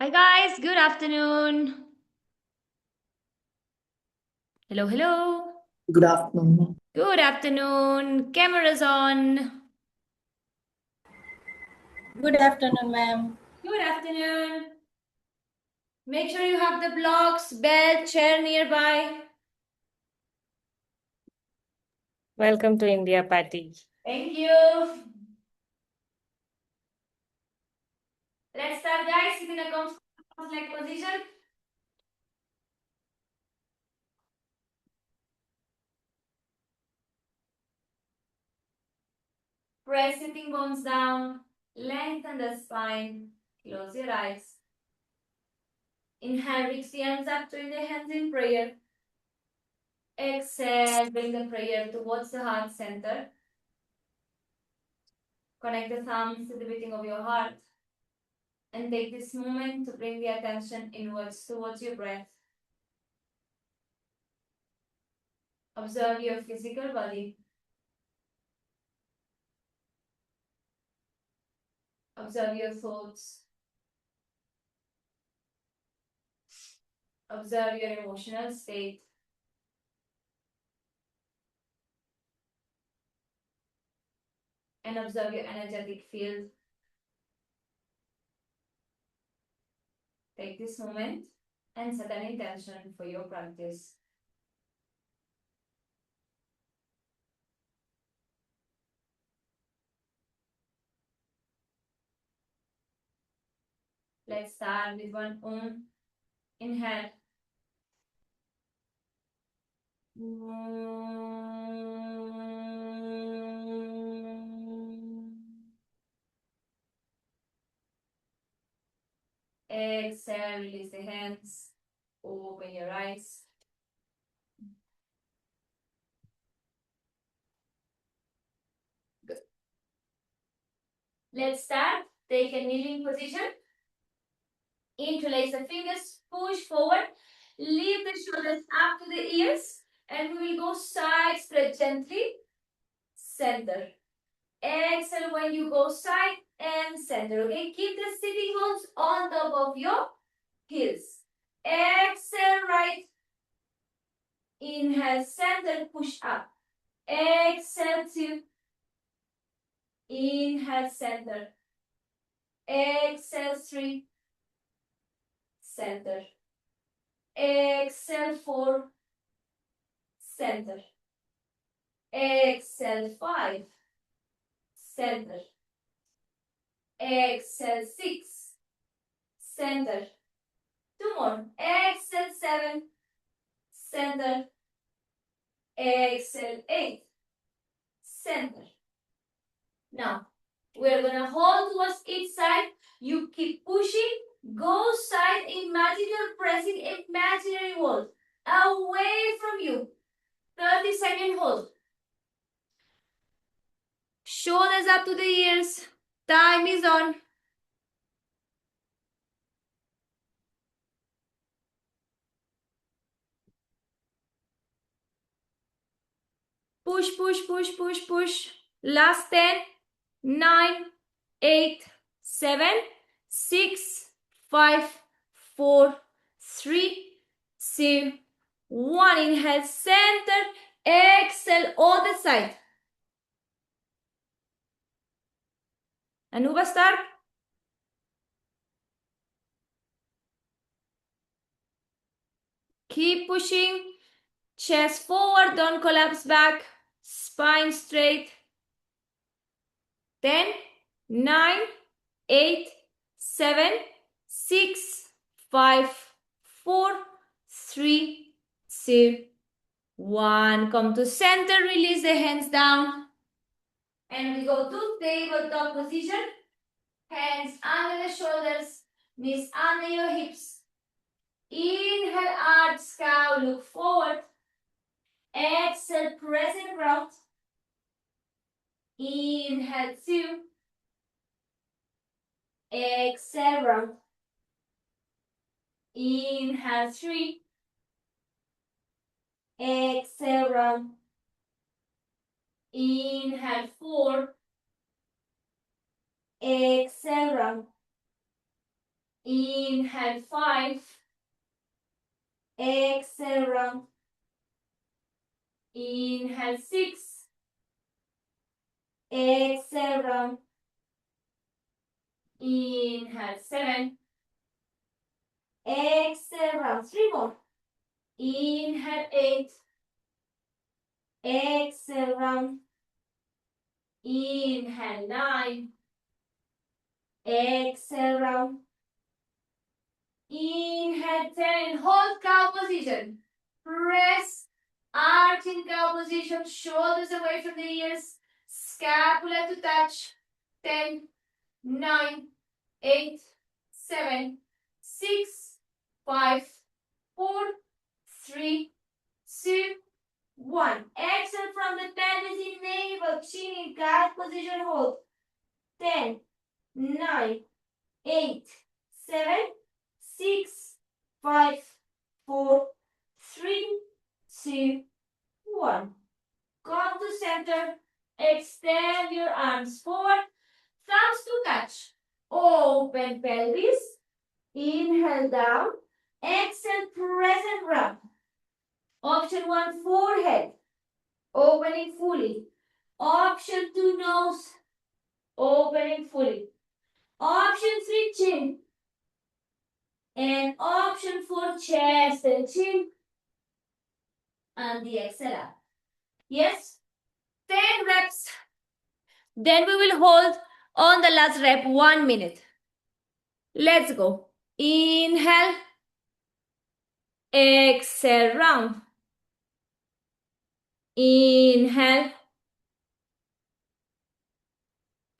Hi guys, good afternoon. Hello, hello. Good afternoon. Good afternoon. Cameras on. Good afternoon, ma'am. Good afternoon. Make sure you have the blocks, bed, chair nearby. Welcome to India, Patty. Thank you. Let's start, guys. Sit in a comfortable position. Press sitting bones down. Lengthen the spine. Close your eyes. Inhale, reach the hands up, join the hands in prayer. Exhale, bring the prayer towards the heart center. Connect the thumbs to the beating of your heart. And take this moment to bring the attention inwards towards your breath. Observe your physical body. Observe your thoughts. Observe your emotional state. And observe your energetic field. Take this moment and set an intention for your practice. Let's start with one inhale. Exhale, release the hands. Open your eyes. Good. Let's start. Take a kneeling position. Interlace the fingers, push forward, lift the shoulders up to the ears, and we will go side spread gently, center. Exhale when you go side and center, okay? Keep the sitting bones on top of your heels. Exhale right, inhale center, push up. Exhale two, inhale center. Exhale three, center. Exhale four, center. Exhale 5, center. Exhale 6, center. 2 more. Exhale 7, center. Exhale 8, center. Now, we're gonna hold towards each side. You keep pushing. Go side. Imagine you're pressing imaginary wall away from you. 30-second hold. Shoulders up to the ears. Time is on. Push, push, push, push, push. Last 10, 9, 8, 7, 6, 5, 4, 3, 2, 1. Inhale, center. Exhale, other side. Anuba, start. Keep pushing. Chest forward, don't collapse back. Spine straight. 10, 9, 8, 7, 6, 5, 4, 3, 2, 1. Come to center, release the hands down. And we go to tabletop position. Hands under the shoulders, knees under your hips. Inhale, arch, cow, look forward. Exhale, press and ground. Inhale, 2. Exhale, round. Inhale, 3. Exhale, round. Inhale, 4. Exhale, round. Inhale 5. Exhale round. Inhale 6. Exhale round. Inhale 7. Exhale round. 3 more. Inhale 8. Exhale round. Inhale 9. Exhale round. Inhale 10. Hold cow position. Press. Arch in cow position. Shoulders away from the ears. Scapula to touch. 10, 9, 8, 7, 6, 5, 4, 3, 2, 1. Exhale from the pelvis in navel. Chin in cat position. Hold. 10, 9, 8, 7, 6, 5, 4, 3, 2, 1. Come to center. Extend your arms forward. Thumbs to touch. Open pelvis. Inhale down. Exhale, press and grab. Option 1, forehead. Opening fully. Option 2, nose. Opening fully. Option 3, chin. And option 4, chest and chin. And the exhale up. Yes? 10 reps. Then we will hold on the last rep 1 minute. Let's go. Inhale. Exhale, round. Inhale.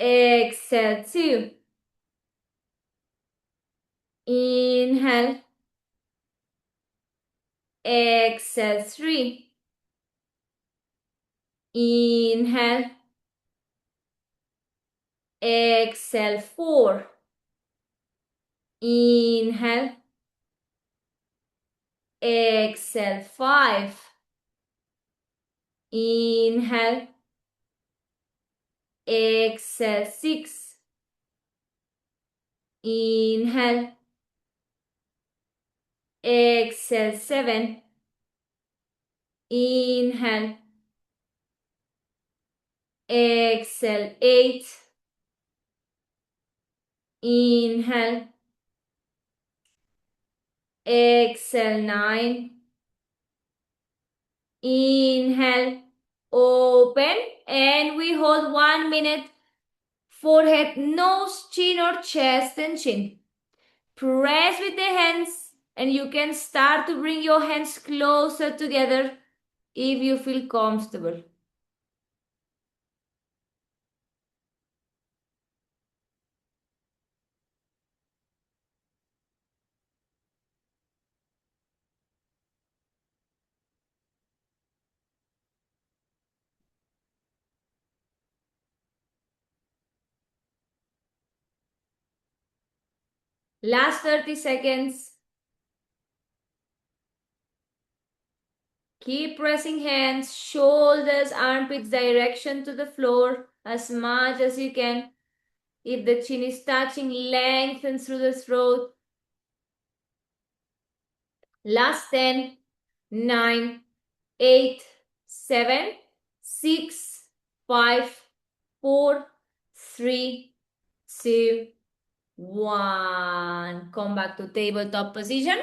Exhale, 2. Inhale. Exhale, 3. Inhale. Exhale, 4. Inhale. Exhale, 5. Inhale. Exhale, 6. Inhale. Exhale, 7. Inhale. Exhale, 8. Inhale. Exhale, 9. Inhale. Open. And we hold 1 minute. Forehead, nose, chin or chest and chin. Press with the hands and you can start to bring your hands closer together if you feel comfortable. Last 30 seconds. Keep pressing hands, shoulders, armpits direction to the floor as much as you can. If the chin is touching, lengthen through the throat. Last 10, 9, 8, 7, 6, 5, 4, 3, 2, 1. Come back to tabletop position.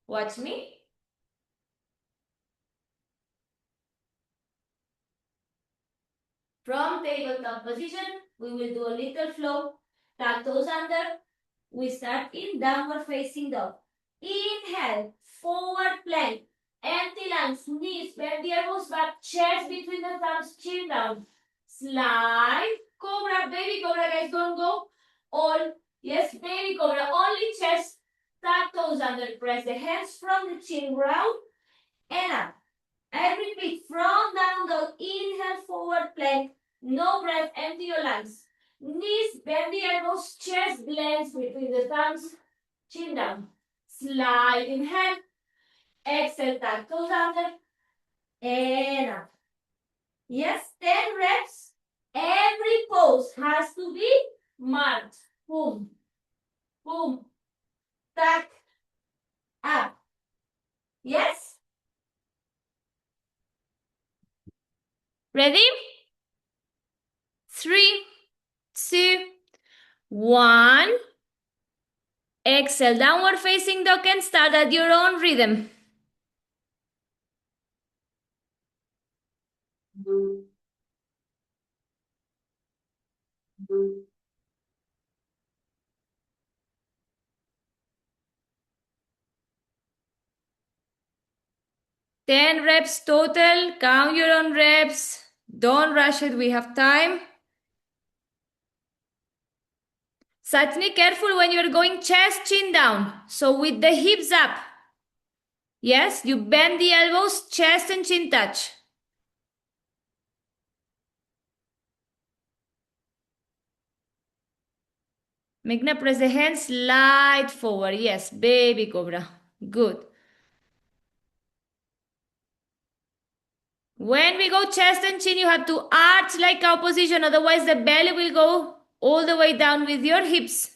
Watch me. From tabletop position, we will do a little flow. Tuck toes under. We start in downward facing dog. Inhale, forward plank. Empty lungs, knees, bend the elbows back, chest between the thumbs, chin down. Slide, cobra, baby cobra, guys, don't go. All, yes, baby cobra, only chest. Tuck toes under, press the hands from the chin round and up. And repeat from down dog. Inhale, forward plank. No breath, empty your lungs. Knees, bend the elbows, chest blends between the thumbs, chin down. Slide, inhale. Exhale, tuck toes under. And up. Yes, 10 reps. Every pose has to be marked. Boom, boom, tuck, up. Yes? Ready? 3, 2, 1. Exhale, downward facing dog and start at your own rhythm. Ten reps total. Count your own reps. Don't rush it. We have time. Satni, careful when you're going chest, chin down. So with the hips up. Yes, you bend the elbows, chest and chin touch. Meghna, press the hands, slide forward. Yes, baby cobra. Good. When we go chest and chin, you have to arch like cow position. Otherwise, the belly will go all the way down with your hips.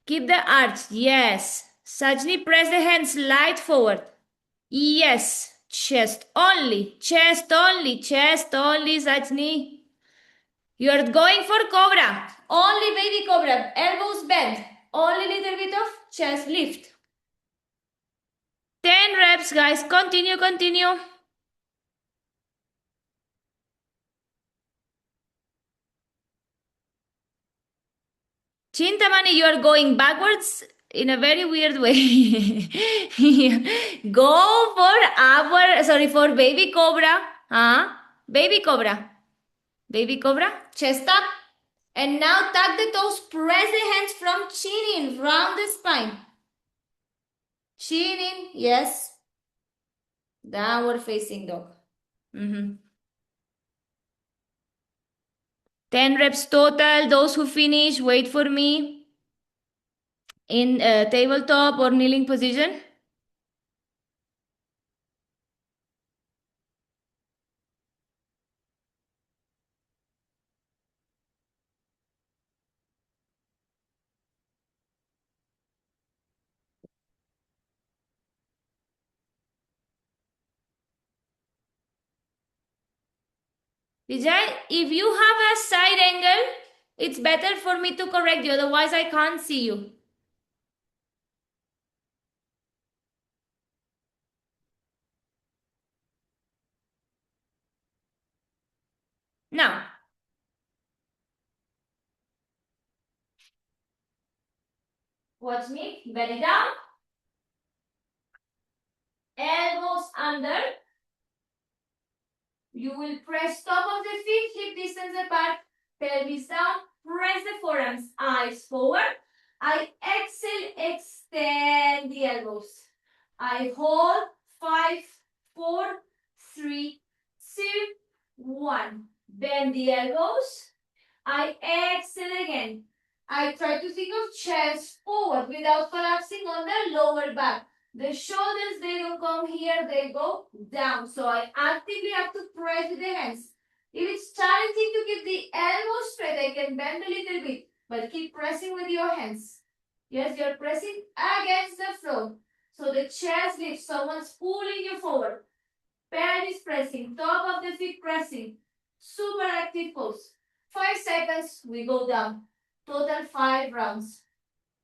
Keep the arch. Yes. Sajni, press the hands, slide forward. Yes. Chest only. Chest only. Chest only, Sajni. You're going for cobra. Only baby cobra. Elbows bent. Only little bit of chest lift. 10 reps, guys. Continue, continue. Chintamani, you are going backwards in a very weird way. Go for baby cobra. Huh? Baby cobra. Baby cobra. Chest up. And now tuck the toes. Press the hands from chin in. Round the spine. Chin in. Yes. Downward facing dog. 10 reps total. Those who finish, wait for me in tabletop or kneeling position. Vijay, if you have a side angle, it's better for me to correct you. Otherwise, I can't see you. Now, watch me. Belly down. Elbows under. You will press top of the feet, hip distance apart, pelvis down. Press the forearms, eyes forward. I exhale, extend the elbows. I hold 5, 4, 3, 2, 1. Bend the elbows. I exhale again. I try to think of chest forward without collapsing on the lower back. The shoulders, they don't come here, they go down. So I actively have to press with the hands. If it's challenging to keep the elbows straight, I can bend a little bit, but keep pressing with your hands. Yes, you're pressing against the floor. So the chest lifts, someone's pulling you forward. Pelvis pressing, top of the feet pressing. Super active pose. 5 seconds, we go down. Total 5 rounds.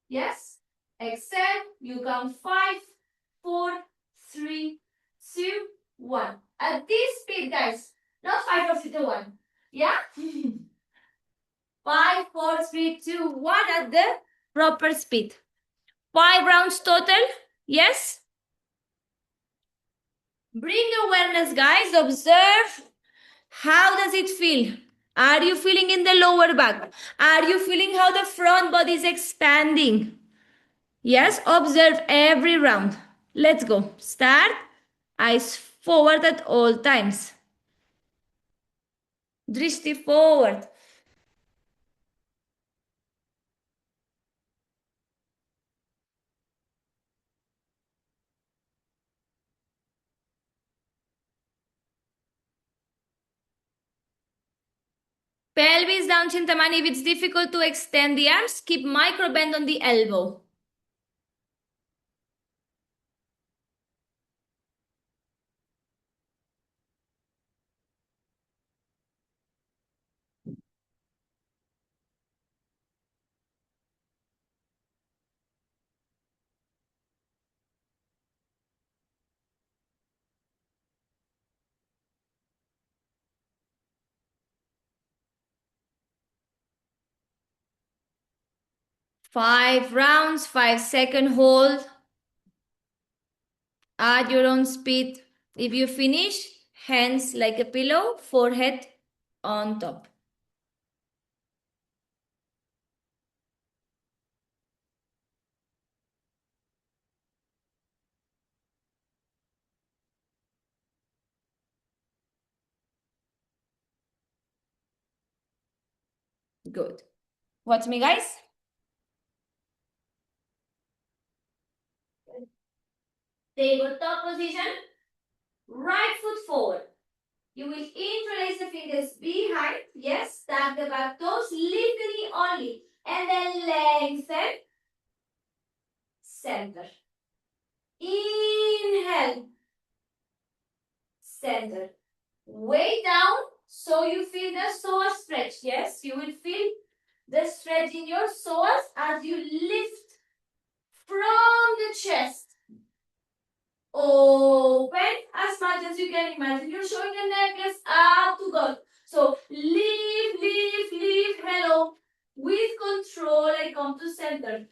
Yes? Exhale, you count 5, 4, 3, 2, 1. At this speed, guys. Not 5, 4, 3, 2, 1. Yeah? 5, 4, 3, 2, 1 at the proper speed. 5 rounds total. Yes? Bring awareness, guys. Observe. How does it feel? Are you feeling in the lower back? Are you feeling how the front body is expanding? Yes, observe every round. Let's go. Start. Eyes forward at all times. Drishti forward. Pelvis down, Chintamani. If it's difficult to extend the arms, keep micro bend on the elbow. 5 rounds, 5-second hold at your own speed. If you finish, hands like a pillow, forehead on top. Good. Watch me, guys. Tabletop position. Right foot forward. You will interlace the fingers behind. Yes, tap the back toes. Lift the knee only. And then lengthen. Center. Inhale. Center. Way down so you feel the psoas stretch. Yes, you will feel the stretch in your psoas as you lift from the chest. Open as much as you can. Imagine you're showing the necklace up to God. So lift, lift, lift. Hello. With control, I come to center.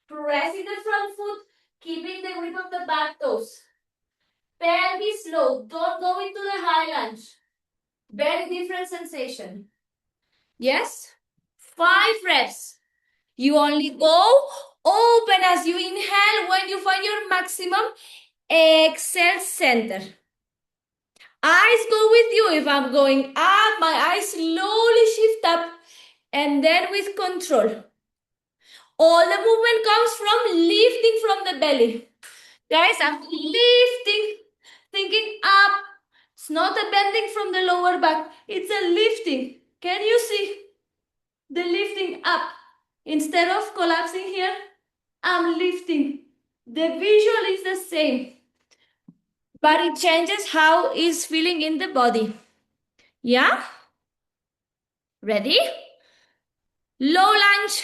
Pressing the front foot, keeping the grip of the back toes. Pelvis low. Don't go into the high lunge. Very different sensation. Yes? 5 reps. You only go open as you inhale. When you find your maximum, exhale, center. Eyes go with you. If I'm going up, my eyes slowly shift up and then with control. All the movement comes from lifting from the belly. Guys, I'm lifting, thinking up. It's not a bending from the lower back. It's a lifting. Can you see the lifting up? Instead of collapsing here, I'm lifting. The visual is the same, but it changes how it's feeling in the body. Yeah? Ready? Low lunge.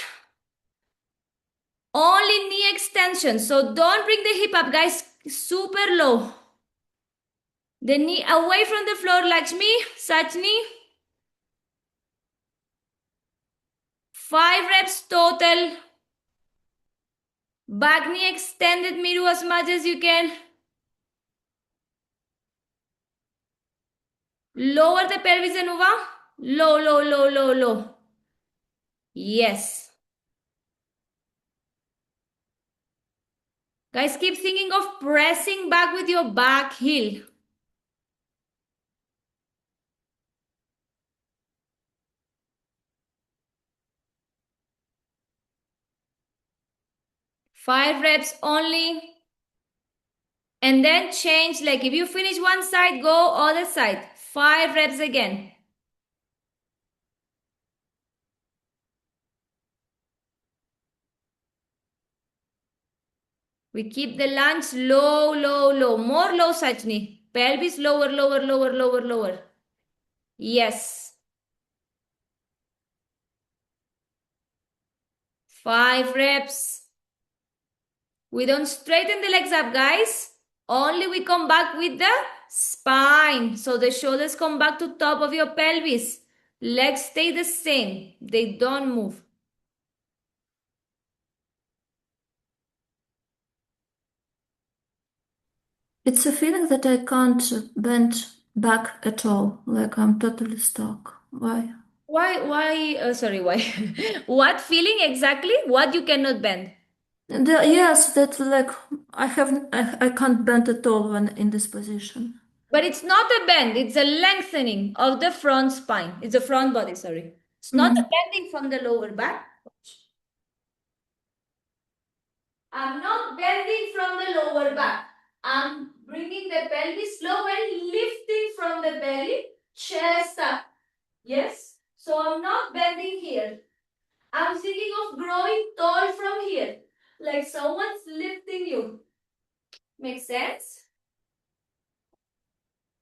Only knee extension. So don't bring the hip up, guys. Super low. The knee away from the floor, Lakshmi, Sachni. 5 reps total. Back knee extended, Miru, as much as you can. Lower the pelvis, Anuva. Low, low, low, low, low. Yes. Guys, keep thinking of pressing back with your back heel. Five reps only. And then change, like if you finish one side, go other side. 5 reps again. We keep the lunge low, low, low. More low, Sachni. Pelvis lower, lower, lower, lower, lower. Yes. 5 reps. We don't straighten the legs up, guys. Only we come back with the spine. So the shoulders come back to top of your pelvis. Legs stay the same. They don't move. It's a feeling that I can't bend back at all, like I'm totally stuck. Why? Sorry, why? What feeling exactly? What you cannot bend? Yes, that like I can't bend at all when in this position. But it's not a bend, it's a lengthening of the front spine. It's a front body, sorry. It's not a bending from the lower back. I'm not bending from the lower back. I'm bringing the pelvis low and lifting from the belly, chest up. Yes? So I'm not bending here. I'm thinking of growing tall from here. Like someone's lifting you. Makes sense?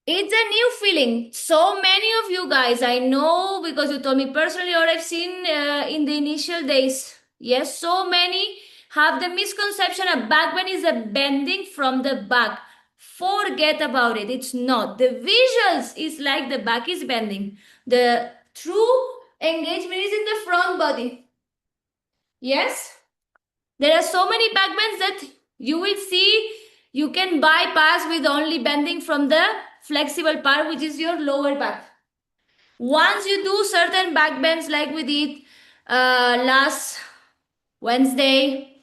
It's a new feeling. So many of you guys, I know because you told me personally or I've seen in the initial days. Yes, so many have the misconception a back bend is a bending from the back. Forget about it. It's not. The visuals is like the back is bending. The true engagement is in the front body. Yes? There are so many back bends that you will see you can bypass with only bending from the flexible part, which is your lower back. Once you do certain back bends like we did last Wednesday,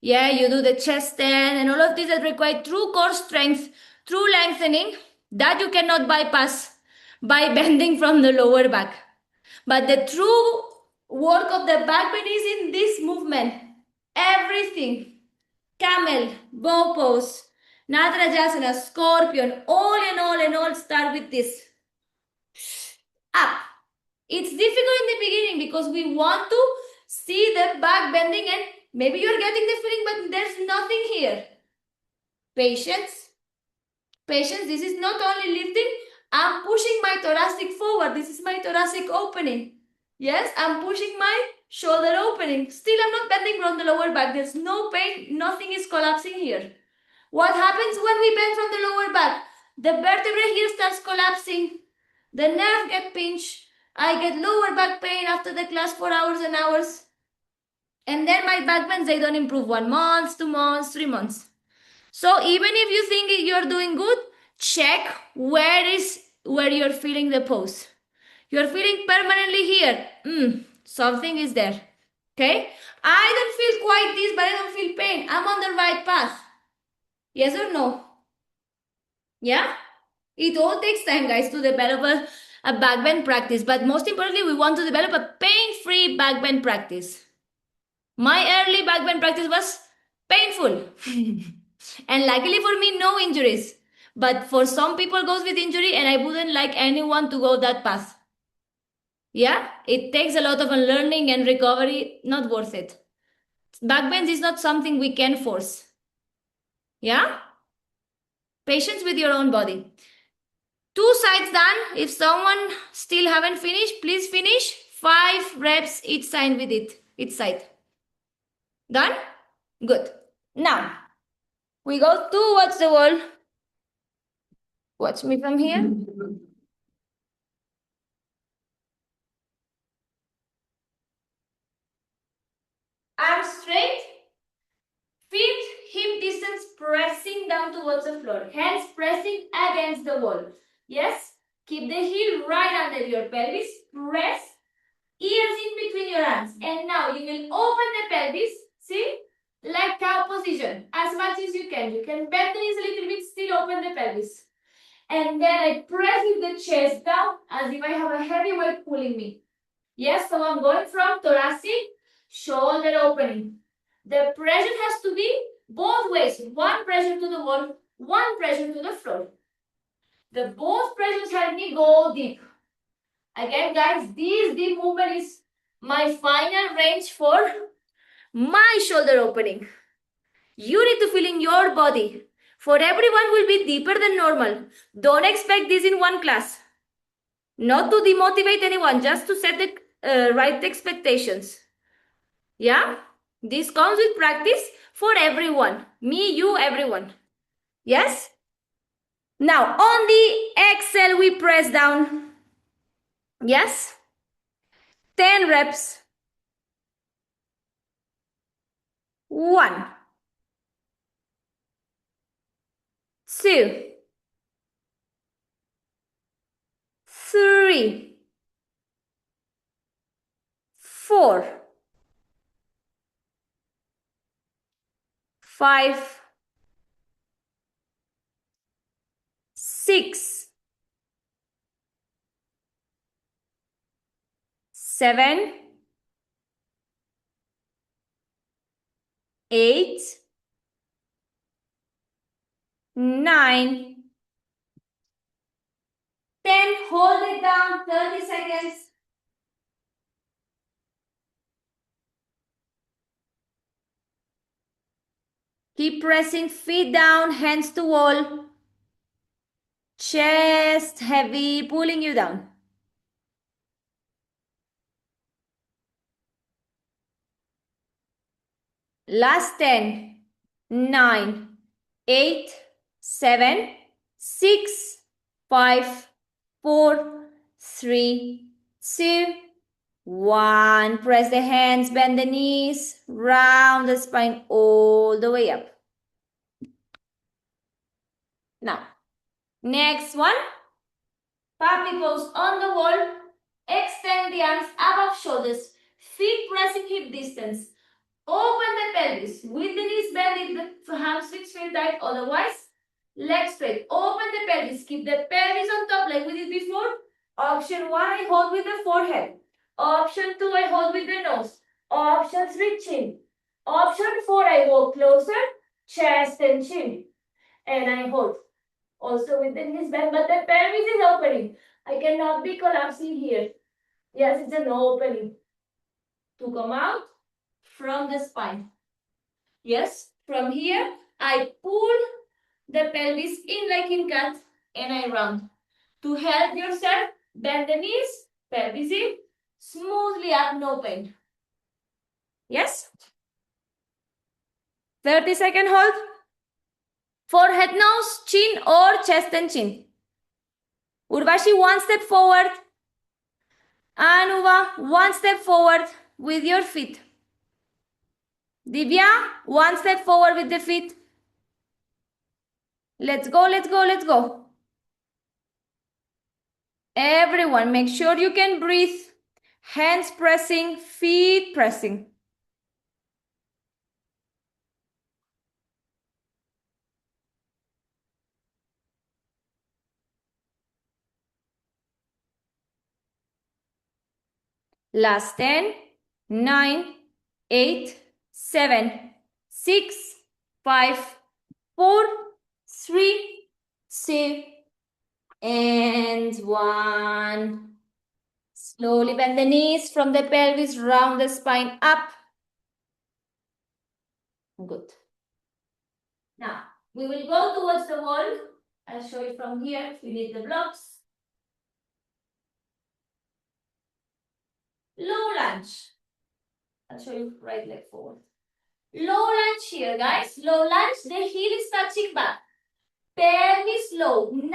yeah, you do the chest stand and all of these that require true core strength, true lengthening, that you cannot bypass by bending from the lower back. But the true work of the back bend is in this movement. Everything. Camel, bow pose, Nadrajasana, scorpion, all and all start with this. Up. It's difficult in the beginning because we want to see the back bending and maybe you're getting the feeling, but there's nothing here. Patience. Patience. This is not only lifting, I'm pushing my thoracic forward. This is my thoracic opening. Yes, I'm pushing my shoulder opening. Still, I'm not bending from the lower back. There's no pain. Nothing is collapsing here. What happens when we bend from the lower back? The vertebrae here starts collapsing. The nerve gets pinched. I get lower back pain after the class for hours and hours. And then my back bends, they don't improve 1 month, 2 months, 3 months. So even if you think you're doing good, check where you're feeling the pose. You're feeling permanently here. Something is there. Okay? I don't feel quite this, but I don't feel pain. I'm on the right path. Yes or no? Yeah? It all takes time, guys, to develop a back bend practice. But most importantly, we want to develop a pain-free back bend practice. My early back bend practice was painful. And luckily for me, no injuries. But for some people goes with injury and I wouldn't like anyone to go that path. Yeah, it takes a lot of unlearning and recovery, not worth it. Back bends is not something we can force. Yeah? Patience with your own body. 2 sides done. If someone still haven't finished, please finish. 5 reps each side with it. Each side. Done? Good. Now, we go towards the wall. Watch me from here. Arms straight. Feet hip distance pressing down towards the floor. Hands pressing against the wall. Yes? Keep the heel right under your pelvis. Press. Ears in between your hands. And now you will open the pelvis. See? Like cow position. As much as you can. You can bend the knees a little bit. Still open the pelvis. And then I press with the chest down as if I have a heavy weight pulling me. Yes, so I'm going from thoracic, shoulder opening. The pressure has to be both ways. One pressure to the wall, one pressure to the floor. The both pressures help me go deep. Again, guys, this deep movement is my final range for my shoulder opening. You need to feel in your body. For everyone will be deeper than normal. Don't expect this in one class. Not to demotivate anyone, just to set the right expectations. Yeah? This comes with practice for everyone. Me, you, everyone. Yes? Now, on the exhale, we press down. Yes? 10 reps. 1, 2, 3, 4, 5, 6, 7, 8, 9, 10. Hold it down 30 seconds. Keep pressing, feet down, hands to wall. Chest heavy, pulling you down. Last 10, 9, 8, 7, 6, 5, 4, 3, 2, 1. Press the hands, bend the knees, round the spine all the way up. Now, next one. Puppy pose on the wall. Extend the arms above shoulders. Feet pressing hip distance. Open the pelvis. With the knees bent if the hamstrings feel tight. Otherwise, legs straight. Open the pelvis. Keep the pelvis on top like we did before. Option 1, I hold with the forehead. Option 2, I hold with the nose. Option 3, chin. Option 4, I go closer, chest and chin. And I hold. Also with the knees bent, but the pelvis is opening. I cannot be collapsing here. Yes, it's an opening. To come out from the spine. Yes, from here, I pull the pelvis in like in cat and I round. To help yourself, bend the knees, pelvis in, smoothly up, no pain. Yes? 30-second hold. Forehead, nose, chin or chest and chin. Urvashi, 1 step forward. Anuva, 1 step forward with your feet. Divya, 1 step forward with the feet. Let's go, let's go, let's go. Everyone, make sure you can breathe. Hands pressing, feet pressing. Last 10, 9, 8, 7, 6, 5, 4, 3, 2, and 1. Slowly bend the knees from the pelvis, round the spine up. Good. Now, we will go towards the wall. I'll show you from here. We need the blocks. Low lunge. I'll show you right leg forward. Low lunge here, guys. Low lunge, the heel is touching back. Pelvis low, 90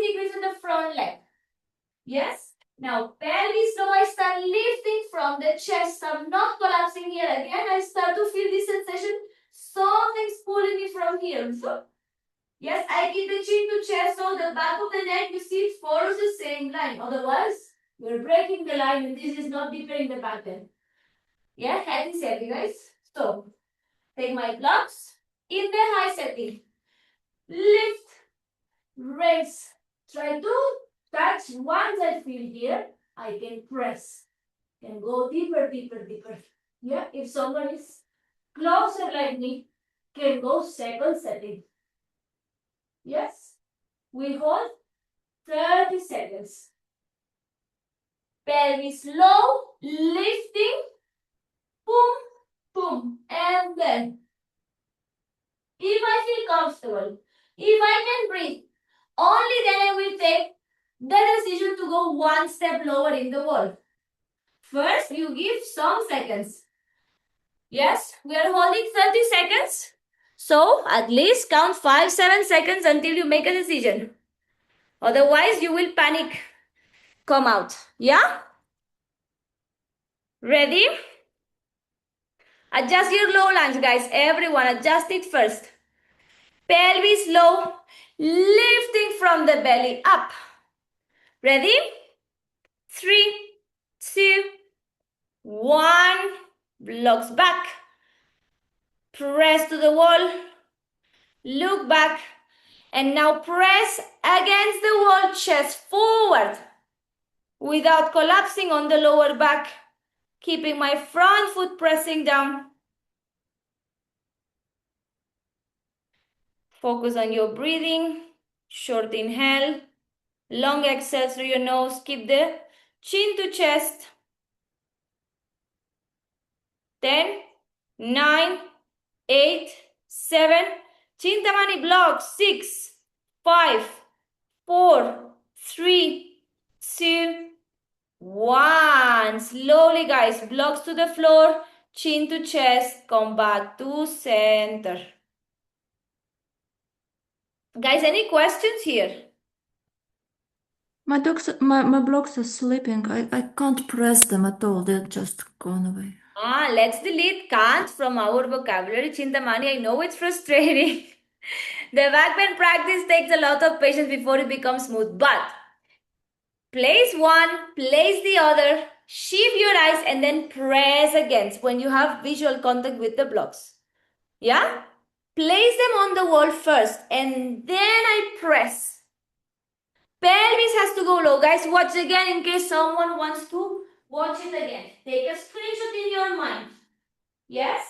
degrees in the front leg. Yes? Now, pelvis low, I start lifting from the chest. I'm not collapsing here again. I start to feel this sensation. Something's pulling me from here. So, yes, I keep the chin to chest, so the back of the neck, you see, it follows the same line. Otherwise, you're breaking the line and this is not deeper in the pattern. Yeah, head is heavy, guys. So, take my blocks in the high setting. Lift, raise. Try to touch. Once I feel here, I can press. Can go deeper, deeper, deeper. Yeah, if someone is closer like me, can go second setting. Yes, we hold 30 seconds. Pelvis low, lifting, boom, boom, and then if I feel comfortable, if I can breathe, only then I will take the decision to go 1 step lower in the wall. First, you give some seconds. Yes, we are holding 30 seconds. So, at least count 5-7 seconds until you make a decision. Otherwise, you will panic. Come out. Yeah? Ready? Adjust your low lunge, guys. Everyone, adjust it first. Pelvis low, lifting from the belly up. Ready? 3, 2, 1. Blocks back. Press to the wall. Look back. And now press against the wall, chest forward. Without collapsing on the lower back. Keeping my front foot pressing down. Focus on your breathing. Short inhale. Long exhale through your nose. Keep the chin to chest. 10, 9, 8, 7. Chintamani block. 6, 5, 4, 3, 2, 1. Slowly, guys. Blocks to the floor. Chin to chest. Come back to center. Guys, any questions here? My blocks are sleeping. I can't press them at all. They're just gone away. Let's delete can't from our vocabulary. Chintamani, I know it's frustrating. The backbend practice takes a lot of patience before it becomes smooth. But place one, place the other, shift your eyes, and then press against when you have visual contact with the blocks. Yeah? Place them on the wall first, and then I press. Pelvis has to go low. Guys, watch again in case someone wants to watch it again. Take a screenshot in your mind. Yes?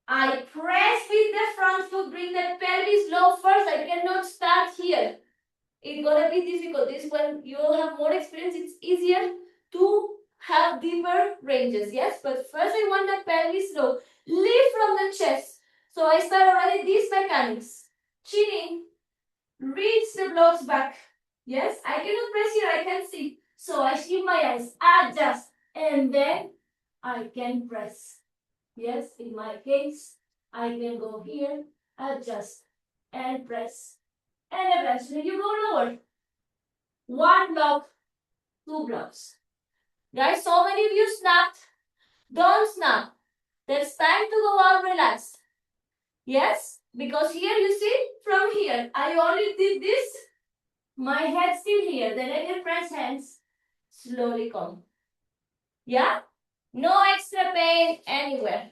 I press with the front foot, bring the pelvis low first. I cannot start here. It's gonna be difficult. This when you have more experience, it's easier to have deeper ranges. Yes, but first I want the pelvis low. Lift from the chest. So I start already these mechanics. Chin in, reach the blocks back. Yes, I cannot press here, I can see. So I shift my eyes, adjust, and then I can press. Yes, in my case, I can go here, adjust, and press. And eventually you go lower. One block, two blocks. Guys, so many of you snapped. Don't snap. There's time to go out relaxed. Yes, because here you see, from here, I only did this. My head still here. Then I can press hands. Slowly come. Yeah? No extra pain anywhere.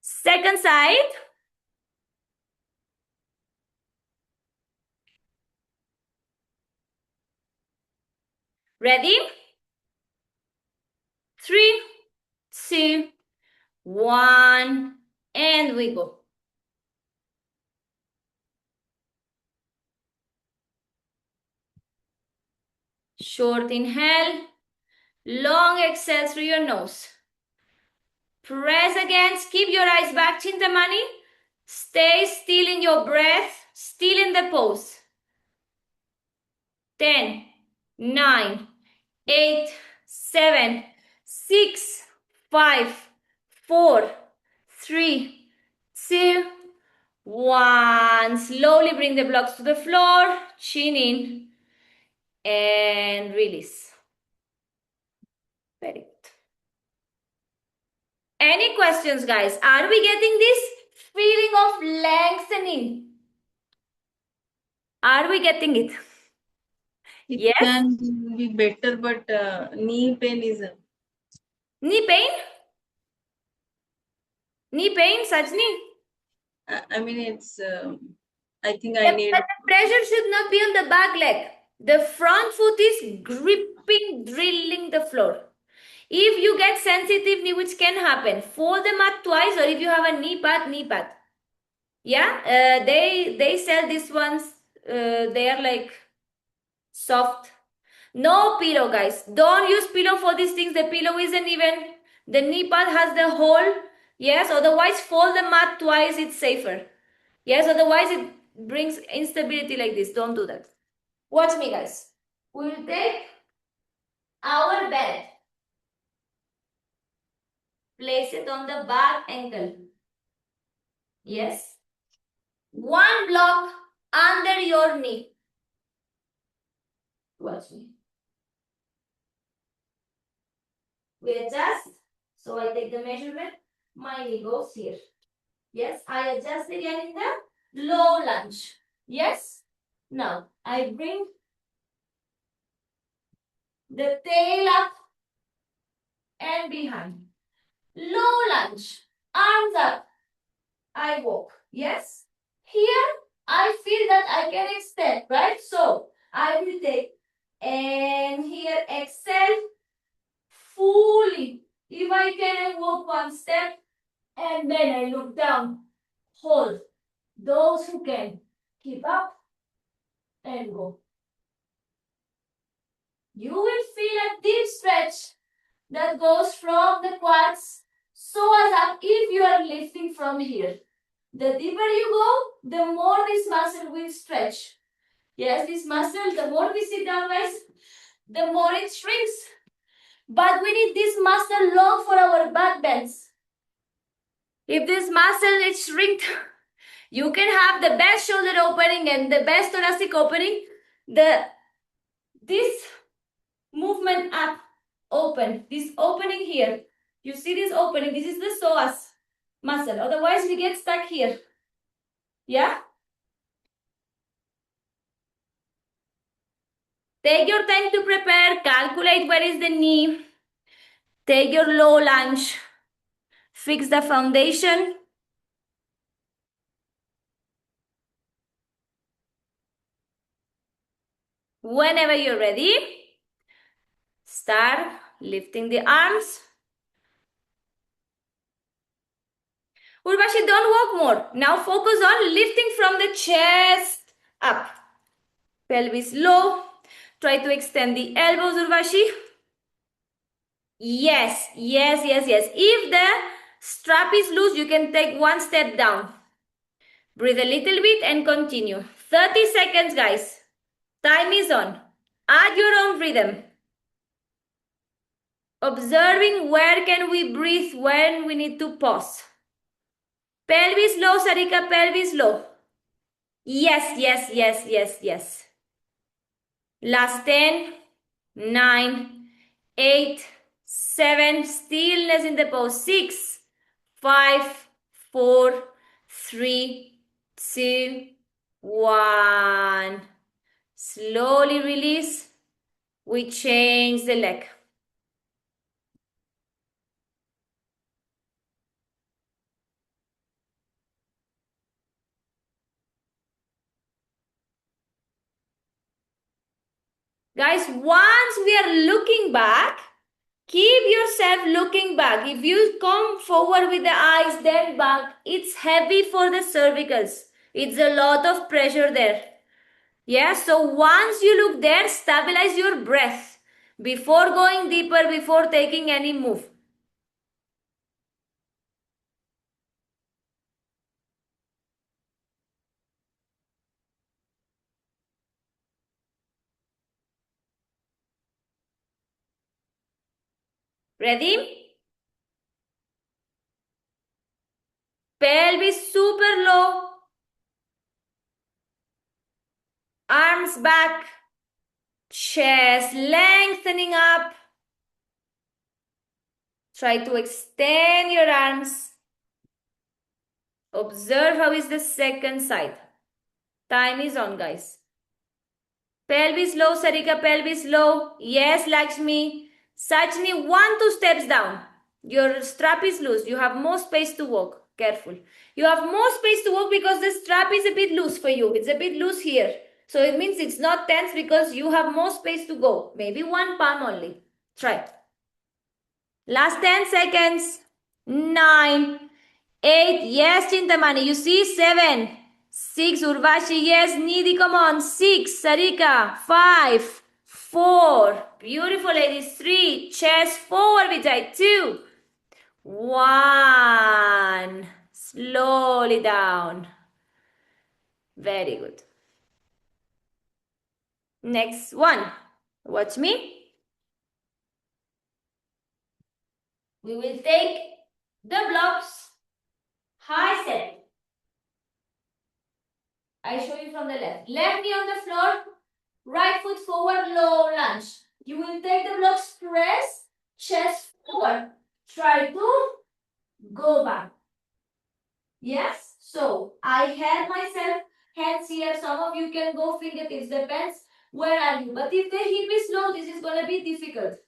Second side. Ready? 3, 2, 1, and we go. Short inhale, long exhale through your nose. Press against, keep your eyes back, Chintamani. Stay still in your breath, still in the pose. 10, 9, 8, 7, 6, 5, 4, 3, 2, 1. Slowly bring the blocks to the floor, chin in, and release. Very good. Any questions, guys? Are we getting this feeling of lengthening? Are we getting it? It Yes? can be better, but knee pain is. Knee pain? Knee pain, Sajni? I mean, it's. I think I need. But the pressure should not be on the back leg. The front foot is gripping, drilling the floor. If you get sensitive knee, which can happen, fold the mat twice, or if you have a knee pad. Yeah, they sell these ones. They are like soft. No pillow, guys. Don't use pillow for these things. The pillow isn't even. The knee pad has the hole. Yes, otherwise fold the mat twice. It's safer. Yes, otherwise it brings instability like this. Don't do that. Watch me, guys. We will take our bed. Place it on the back ankle. Yes. One block under your knee. Watch me. We adjust. So I take the measurement. My knee goes here. Yes. I adjust again in the low lunge. Yes. Now I bring the tail up and behind. Low lunge. Arms up. I walk. Yes. Here I feel that I can extend, right? So I will take and here extend fully. If I can, I walk one step and then I look down. Hold. Those who can, keep up and go. You will feel a deep stretch that goes from the quads so as up if you are lifting from here. The deeper you go, the more this muscle will stretch. Yes, this muscle, the more we sit down, guys, the more it shrinks. But we need this muscle long for our back bends. If this muscle is shrinked, You can have the best shoulder opening and the best thoracic opening. This movement up, open, this opening here. You see this opening? This is the psoas muscle. Otherwise, we get stuck here. Yeah? Take your time to prepare. Calculate where is the knee. Take your low lunge. Fix the foundation. Whenever you're ready, start lifting the arms. Urvashi, don't walk more. Now focus on lifting from the chest up. Pelvis low. Try to extend the elbows, Urvashi. Yes. If the strap is loose, you can take one step down. Breathe a little bit and continue. 30 seconds, guys. Time is on. At your own rhythm. Observing where can we breathe when we need to pause. Pelvis low, Sarika, pelvis low. Yes. Last 10, 9, 8, 7, stillness in the pose. 6, 5, 4, 3, 2, 1. Slowly release. We change the leg. Guys, once we are looking back, keep yourself looking back. If you come forward with the eyes, then back, it's heavy for the cervicals. It's a lot of pressure there. Yeah, so once you look there, stabilize your breath before going deeper, before taking any move. Ready? Pelvis super low. Arms back. Chest lengthening up. Try to extend your arms. Observe how is the second side. Time is on, guys. Pelvis low, Sarika, pelvis low. Yes, Lakshmi. Sachini, 1-2 steps down. Your strap is loose. You have more space to walk. Careful. You have more space to walk because the strap is a bit loose for you. It's a bit loose here. So it means it's not tense because you have more space to go. Maybe one palm only. Try. Last 10 seconds. 9, 8. Yes, Chintamani. You see? 7, 6. Urvashi. Yes, Nidhi. Come on. 6. Sarika. 5, 4. Beautiful, ladies. 3. Chest forward, Vijay. 2, 1. Slowly down. Very good. Next one. Watch me. We will take the blocks. High set. I show you from the left. Left knee on the floor. Right foot forward, low lunge. You will take the blocks, press, chest forward. Try to go back. Yes? So, I held myself, hands here. Some of you can go fingertips, depends where are you. But if the hip is low, this is going to be difficult.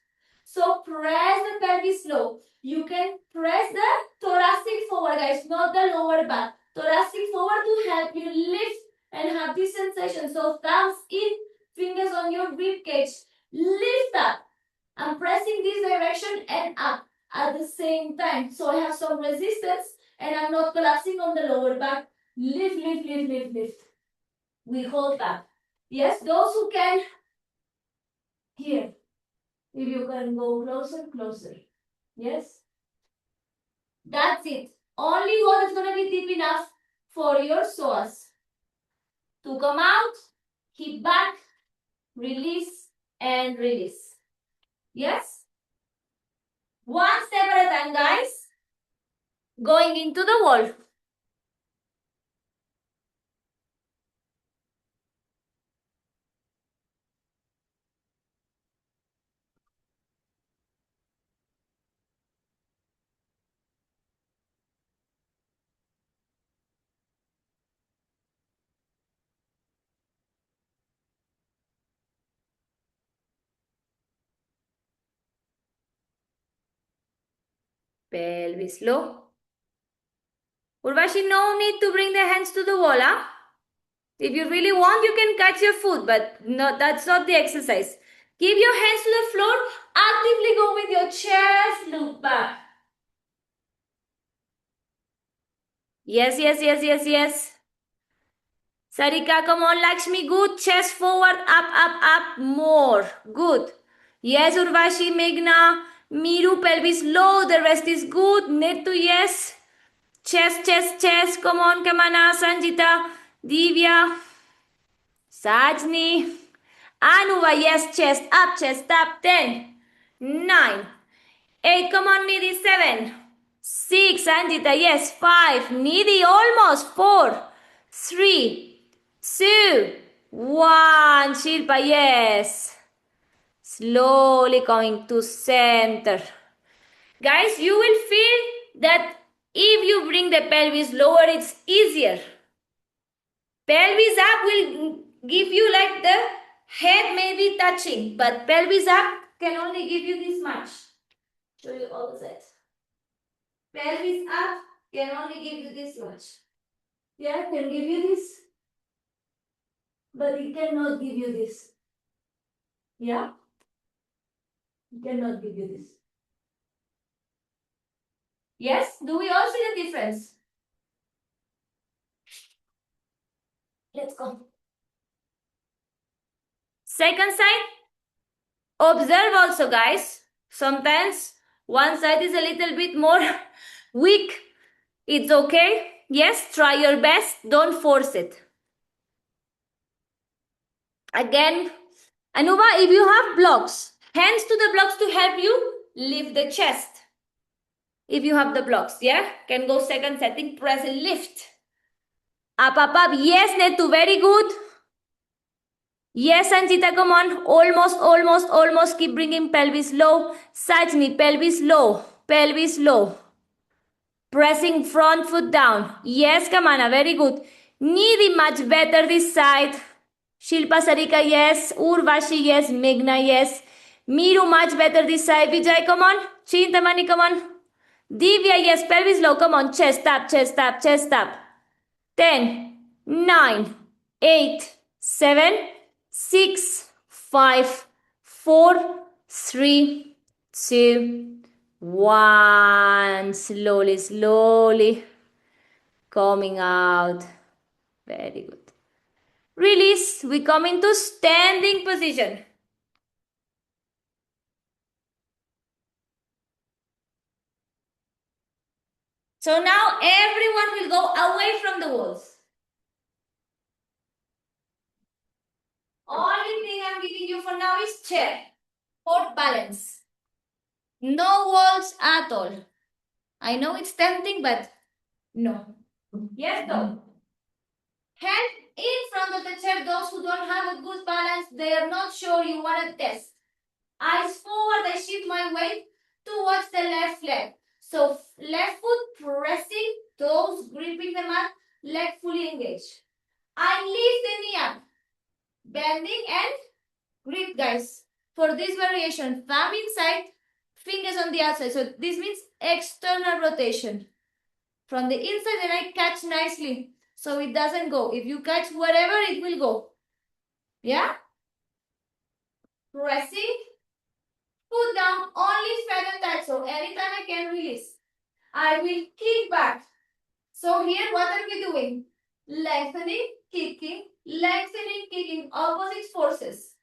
So, press the pelvis low. You can press the thoracic forward, guys, not the lower back. Thoracic forward to help you lift and have this sensation. So, thumbs in, fingers on your rib cage. Lift up. I'm pressing this direction and up at the same time. So, I have some resistance and I'm not collapsing on the lower back. Lift. We hold that. Yes, those who can, here. If you can go closer. Yes? That's it. Only hold is going to be deep enough for your psoas. To come out, hip back, release, and release. Yes? One step at a time, guys. Going into the wall. pelvis low. Urvashi, no need to bring the hands to the wall, huh? If you really want, you can catch your foot, but no, that's not the exercise. Keep your hands to the floor. Actively go with your chest, look back. Yes, yes, yes, yes, yes. Sarika, come on, Lakshmi. Good. Chest forward, up, more. Good. Yes, Urvashi, Meghna. Miru, pelvis low. The rest is good. Netu, yes. Chest, chest, chest. Come on, Kamana, Sanjita, Divya, Sajni. Anuva, yes, chest up. 10, 9, 8. Come on, Nidhi, 7, 6. Sanjita, yes, 5. Nidhi, almost. 4, 3, 2, 1. Shilpa, yes. Slowly going to center. Guys, you will feel that if you bring the pelvis lower, it's easier. Pelvis up will give you like the head may be touching, but pelvis up can only give you this much. Show you all the sides. Pelvis up can only give you this much. Yeah, can give you this, but it cannot give you this. Yeah, it cannot give you this. Yes, do we all see the difference? Let's go. Second side. Observe also, guys. Sometimes one side is a little bit more weak. It's okay. Yes, try your best. Don't force it. Again, Anuva, if you have blocks, hands to the blocks to help you lift the chest. If you have the blocks, yeah? Can go second setting, press and lift. Up. Yes, Netu, very good. Yes, Sanjita, come on. Almost. Keep bringing pelvis low. Sajni, pelvis low. Pressing front foot down. Yes, Kamana, very good. Nidhi, much better this side. Shilpa, Sarika, yes. Urvashi, yes. Meghna, yes. Miru, much better this side. Vijay, come on. Chintamani, come on. Divya, yes. Pelvis low, come on. Chest up. 10, 9, 8, 7, 6, 5, 4, 3, 2, 1. Slowly coming out. Very good. Release. We come into standing position. So now everyone will go away from the walls. Only thing I'm giving you for now is chair for balance. No walls at all. I know it's tempting, but no. Yes, no. Hand in front of the chair. Those who don't have a good balance, they are not sure, you want to test. Eyes forward, I shift my weight towards the left leg. So left foot pressing, toes gripping the mat, leg fully engaged. I lift the knee up, bending and grip, guys. For this variation, thumb inside, fingers on the outside. So this means external rotation. From the inside, and I catch nicely. So it doesn't go. If you catch wherever, it will go. Yeah? Pressing. Put down, only spread and touch. So anytime I can release. I will kick back. So here, what are we doing? Lengthening, kicking, opposite forces.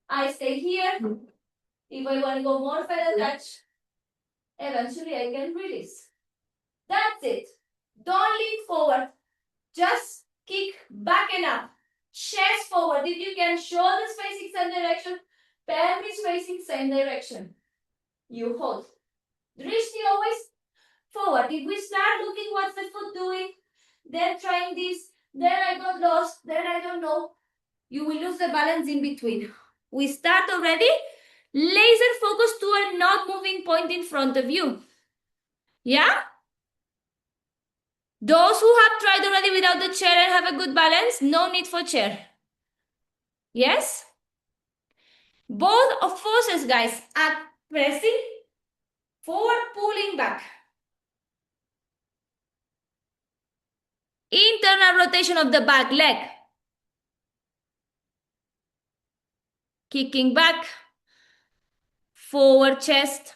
I stay here. If I want to go more feather touch, eventually I can release. That's it. Don't lean forward. Just kick back and up. Chest forward. If you can, shoulders facing same direction, pelvis facing same direction. You hold. Drishti always forward. If we start looking what's the foot doing, then trying this, then I got lost, then I don't know, you will lose the balance in between. We start already. Laser focus to a not moving point in front of you. Yeah? Those who have tried already without the chair and have a good balance, no need for chair. Yes? Both of forces, guys, are pressing Forward, pulling back. Internal rotation of the back leg. Kicking back. Forward chest.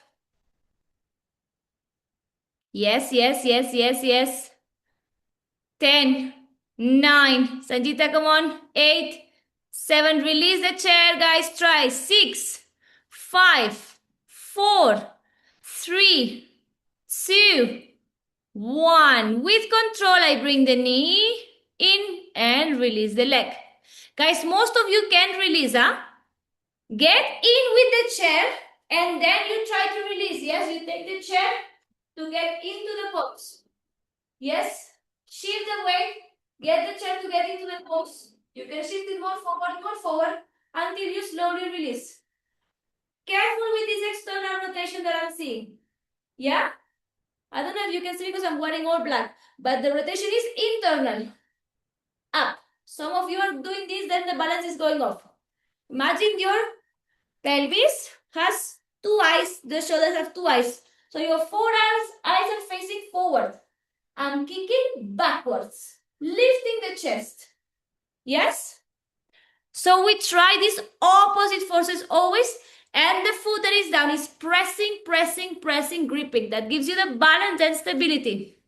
Yes, yes, yes, yes, yes. 10, 9. Sanjita, come on. 8, 7. Release the chair, guys. Try. 6, 5, 4, 3, 2, 1. With control, I bring the knee in and release the leg. Guys, most of you can't release, huh? Get in with the chair and then you try to release. Yes, you take the chair to get into the pose. Yes, shift the weight, get the chair to get into the pose. You can shift it more forward until you slowly release. Careful with this external rotation that I'm seeing. Yeah? I don't know if you can see because I'm wearing all black, but the rotation is internal. Up. Some of you are doing this, then the balance is going off. Imagine your pelvis has two eyes, the shoulders have two eyes. So your forearms, eyes are facing forward. I'm kicking backwards, lifting the chest. Yes? So we try these opposite forces always, and the foot that is down is pressing, pressing, pressing, gripping. That gives you the balance and stability.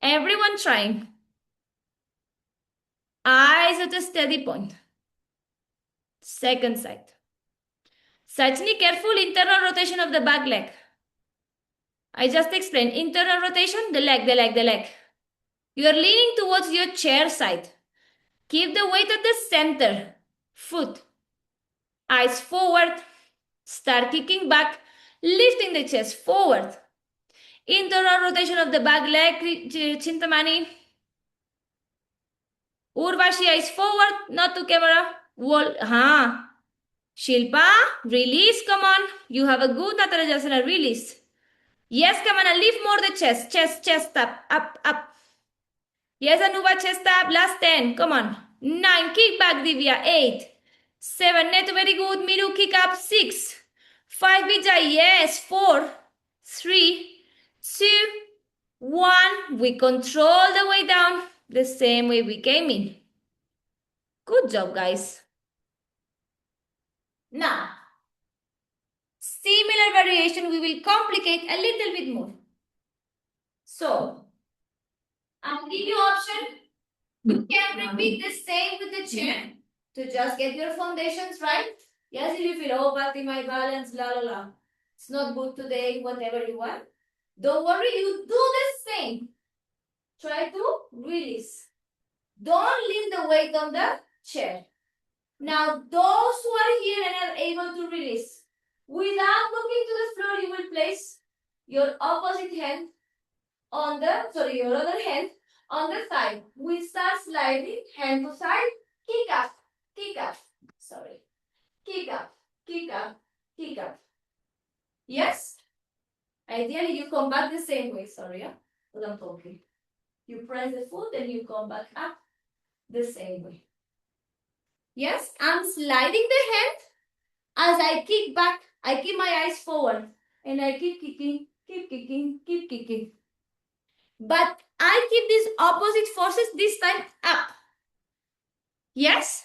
Everyone trying. Eyes at a steady point. Second side. Sachini, careful internal rotation of the back leg. I just explained. Internal rotation, the leg, the leg, the leg. You are leaning towards your chair side. Keep the weight at the center. Foot. Eyes forward. Start kicking back. Lifting the chest forward. Internal rotation of the back leg, Chintamani. Urvashi, eyes forward, not to camera. Wall. Shilpa, release, come on. You have a good Natarajasana, release. Yes, come on, lift more the chest. Chest up, up, up. Yes, Anuba, chest up. Last 10. Come on. 9. Kick back, Divya. 8. 7. Neto, very good. Miru, kick up. 6. 5. Vijay. Yes. 4. 3. 2. 1. We control the way down the same way we came in. Good job, guys. Now, similar variation, we will complicate a little bit more. So, I'll give you option. You can repeat the same with the chair to just get your foundations right. Yes, if you feel, oh, Bhakti, my balance, la la la. It's not good today, whatever you want. Don't worry, you do the same. Try to release. Don't leave the weight on the chair. Now, those who are here and are able to release, without looking to the floor, you will place your opposite hand on the, your other hand on the thigh. We start sliding, hand to side, kick up, kick up. Sorry. Kick up, kick up, kick up. Yes? Ideally, you come back the same way. Sorry, yeah? But I'm talking. You press the foot and you come back up the same way. Yes? I'm sliding the hand. As I kick back, I keep my eyes forward. And I keep kicking, keep kicking, keep kicking. But I keep these opposite forces this time up. Yes?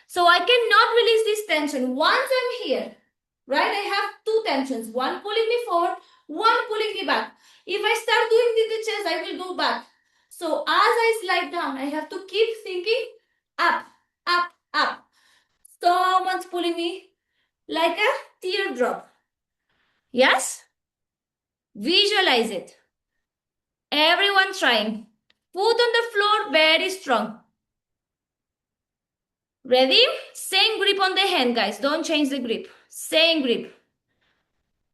So I cannot release this tension. Once I'm here, right, I have two tensions. One pulling me forward, one pulling me back. If I start doing the chest, I will go back. So as I slide down, I have to keep thinking up, up, up. Someone's pulling me like a teardrop. Yes? Visualize it. Everyone trying. Foot on the floor, very strong. Ready? Same grip on the hand, guys. Don't change the grip. Same grip.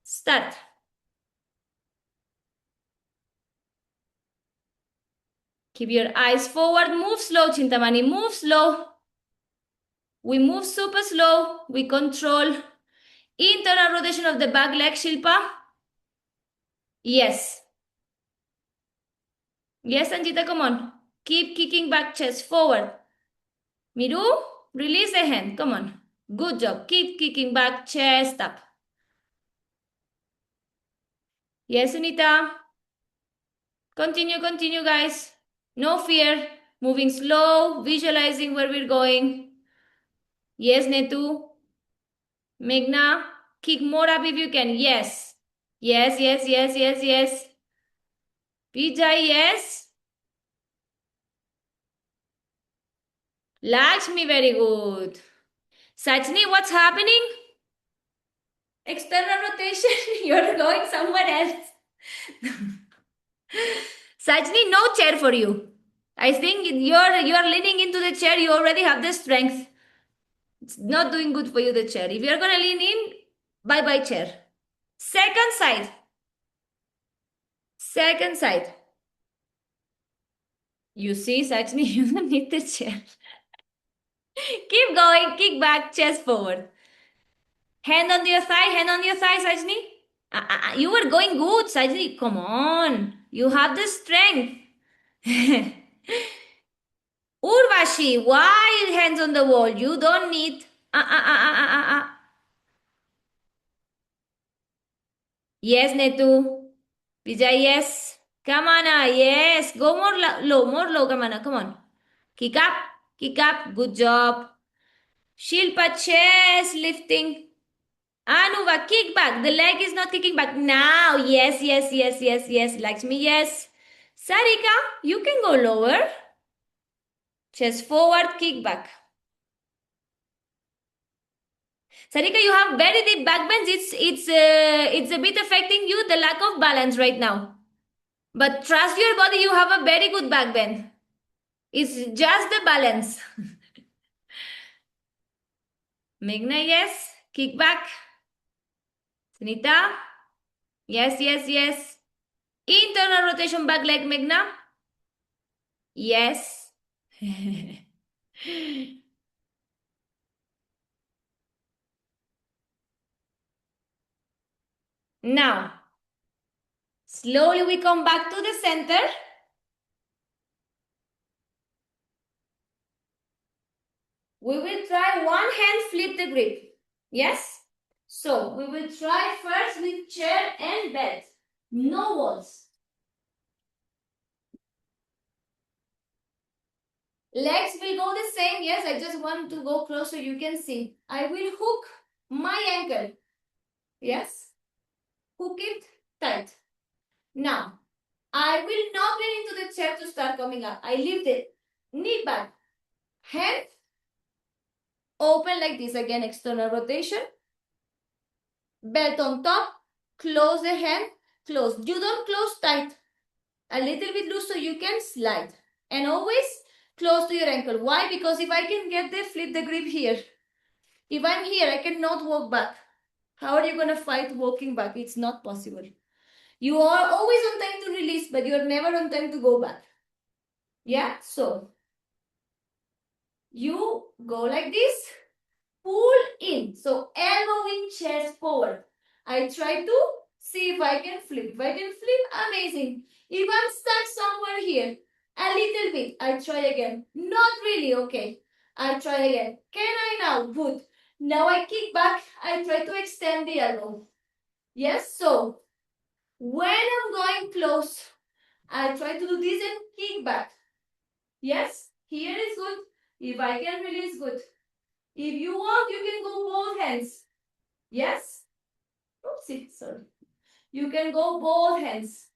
Start. Keep your eyes forward. Move slow, Chintamani. Move slow. We move super slow. We control. Internal rotation of the back leg, Shilpa. Yes. Yes, Anjita, come on. Keep kicking back, chest forward. Miru, release the hand. Come on. Good job. Keep kicking back, chest up. Yes, Sunita. Continue, guys. No fear. Moving slow, visualizing where we're going. Yes, Netu. Meghna, kick more up if you can. Yes. Yes. Vijay, yes. Lakshmi, very good. Sachni, what's happening? External rotation. You're going somewhere else. Sachni, no chair for you. I think you're leaning into the chair. You already have the strength. It's not doing good for you, the chair. If you're gonna lean in, bye chair. Second side. Second side. You see, Sachni, you don't need the chair. Keep going, kick back, chest forward. Hand on your thigh, Sachni. You were going good, Sachni. Come on. You have the strength. Urvashi, why hands on the wall? You don't need. Yes, Netu. Vijay, yes. Kamana, yes. Go more low, Kamana. Come on. Kick up. Good job. Shilpa, chest lifting. Anuva, kick back. The leg is not kicking back. Now, yes. Lakshmi, yes. Sarika, you can go lower. Chest forward, kick back. Sarika, you have very deep back bends. It's a bit affecting you, the lack of balance right now. But trust your body, you have a very good back bend. It's just the balance. Meghna, yes. Kick back. Sunita, yes. Internal rotation back leg, Meghna. Yes. Now, slowly we come back to the center. We will try one hand flip the grip. Yes? So, we will try first with chair and bed. No walls. Legs will go the same. Yes, I just want to go close so you can see. I will hook my ankle. Yes? Hook it tight. Now, I will not get into the chair to start coming up. I lift it. Knee back. Hand open like this. Again, external rotation. Belt on top. Close the hand. Close. You don't close tight. A little bit loose so you can slide. And always close to your ankle. Why? Because if I can get the flip the grip here. If I'm here, I cannot walk back. How are you going to fight walking back? It's not possible. You are always on time to release, but you're never on time to go back. Yeah? So, you go like this. Pull in. So, elbow in, chest forward. I try to see if I can flip. If I can flip, amazing. If I'm stuck somewhere here, a little bit, I try again. Not really, okay. I try again. Can I now? Good. Now I kick back. I try to extend the elbow. Yes, so when I'm going close, I try to do this and kick back. Yes, here is good. If I can release, good. If you want, you can go both hands. Yes? Oopsie, sorry. You can go both hands.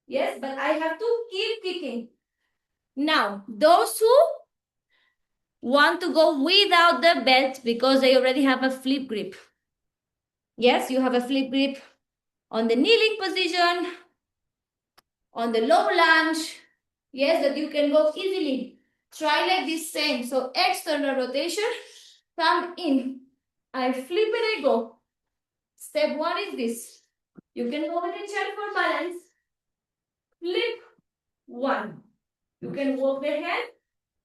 Yes, but I have to keep kicking. Now, those who want to go without the belt because they already have a flip grip. Yes, you have a flip grip on the kneeling position, on the low lunge. Yes, that you can go easily. Try like this same. So external rotation, come in. I flip and I go. Step one is this. You can go with the chair for balance. Flip one. You can walk the hand.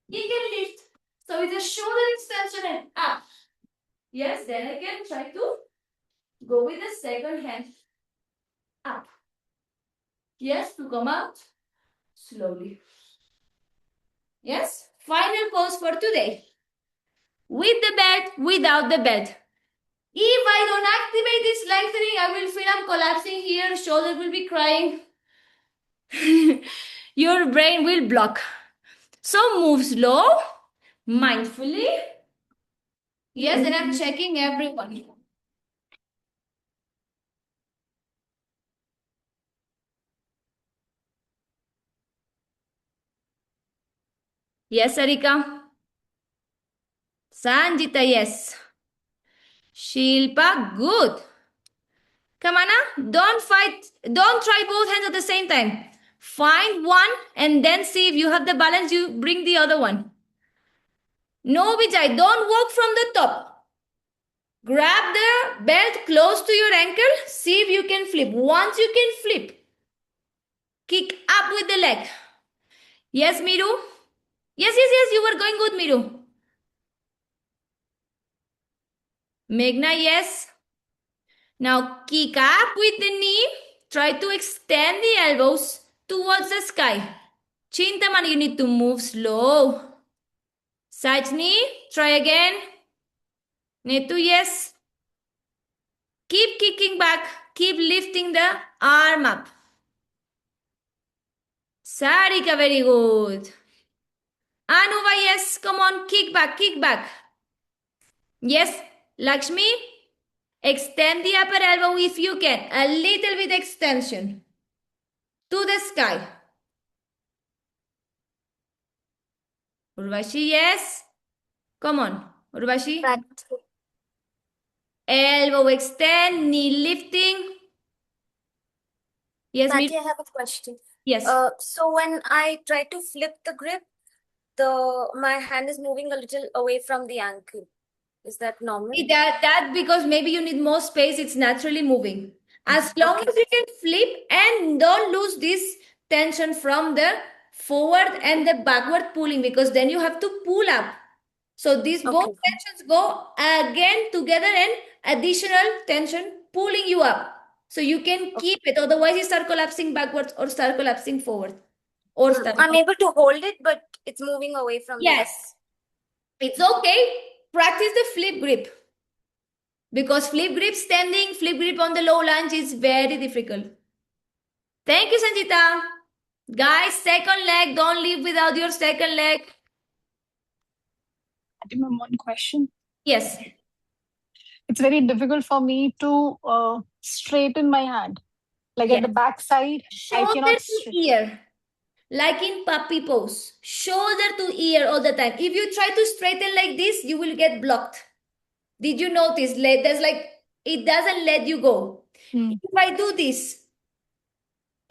You can lift. So it's a shoulder extension and up. Yes, then again try to go with the second hand. Up. Yes, to come out slowly. Yes, final pose for today. With the belt, without the belt. If I don't activate this lengthening, I will feel I'm collapsing here, shoulder will be crying. Your brain will block. So move slow, mindfully. Yes, and I'm checking everyone. Yes, Sarika. Sanjita, yes. Shilpa, good. Kamana, don't fight. Don't try both hands at the same time. Find one and then see if you have the balance, you bring the other one. No, Vijay, don't walk from the top. Grab the belt close to your ankle. See if you can flip. Once you can flip, kick up with the leg. Yes, Miru? Yes, you were going good, Miru. Meghna, yes. Now kick up with the knee. Try to extend the elbows towards the sky. Chintaman, you need to move slow. Sajni, try again. Netu, yes. Keep kicking back. Keep lifting the arm up. Sarika, very good. Anuva, yes. Come on, kick back, kick back. Yes, Lakshmi, extend the upper elbow if you can. A little bit extension to the sky. Urvashi, yes. Come on, Urvashi. Elbow extend, knee lifting. Yes, Patty, I have a question. yes. So when I try to flip the grip, my hand is moving a little away from the ankle. Is that normal? That because maybe you need more space, it's naturally moving. As long Okay. as you can flip and don't lose this tension from the forward and the backward pulling, because then you have to pull up. So these both Okay. tensions go again together and additional tension pulling you up. So you can keep it, otherwise you start collapsing backwards or start collapsing forward. Or start. I'm able to hold it, but it's moving away from the Yes. It's okay. Practice the flip grip. Because flip grip standing, flip grip on the low lunge is very difficult. Thank you, Sanjita. Guys, second leg, don't leave without your second leg. Fatima, one question. Yes. It's very difficult for me to straighten my hand. Like at the Yes. back side, I Shoulder cannot to ear. Like in puppy pose. Shoulder to ear all the time. If you try to straighten like this, you will get blocked. Did you notice? There's like, it doesn't let you go. Hmm. If I do this,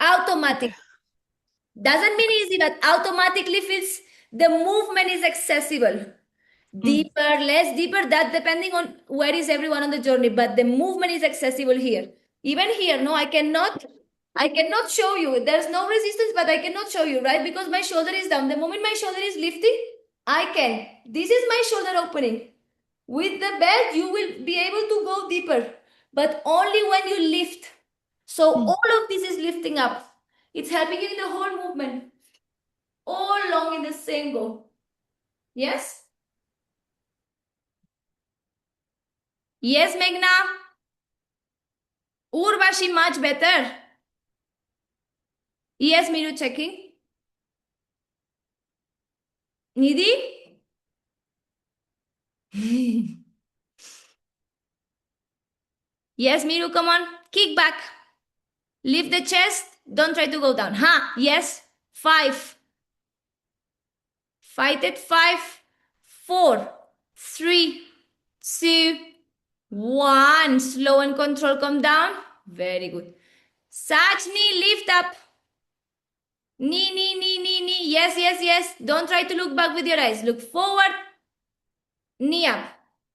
automatic. Doesn't mean easy, but automatically feels the movement is accessible. Deeper, less deeper, that depending on where is everyone on the journey, but the movement is accessible here. Even here, no, I cannot show you. There's no resistance, but I cannot show you, right? Because my shoulder is down. The moment my shoulder is lifting, I can. This is my shoulder opening. With the belt, you will be able to go deeper, but only when you lift. So all of this is lifting up. It's helping you in the whole movement. All along in the same go. Yes? Yes, Meghna? Urvashi, much better. Yes, Miru, checking. Nidhi? Yes, Miru, come on. Kick back. Lift the chest. Don't try to go down. Yes. 5. Fight it. 5, 4, 3, 2, 1. Slow and control. Come down. Very good. Sajni, lift up. Knee. Yes. Don't try to look back with your eyes. Look forward. Knee up.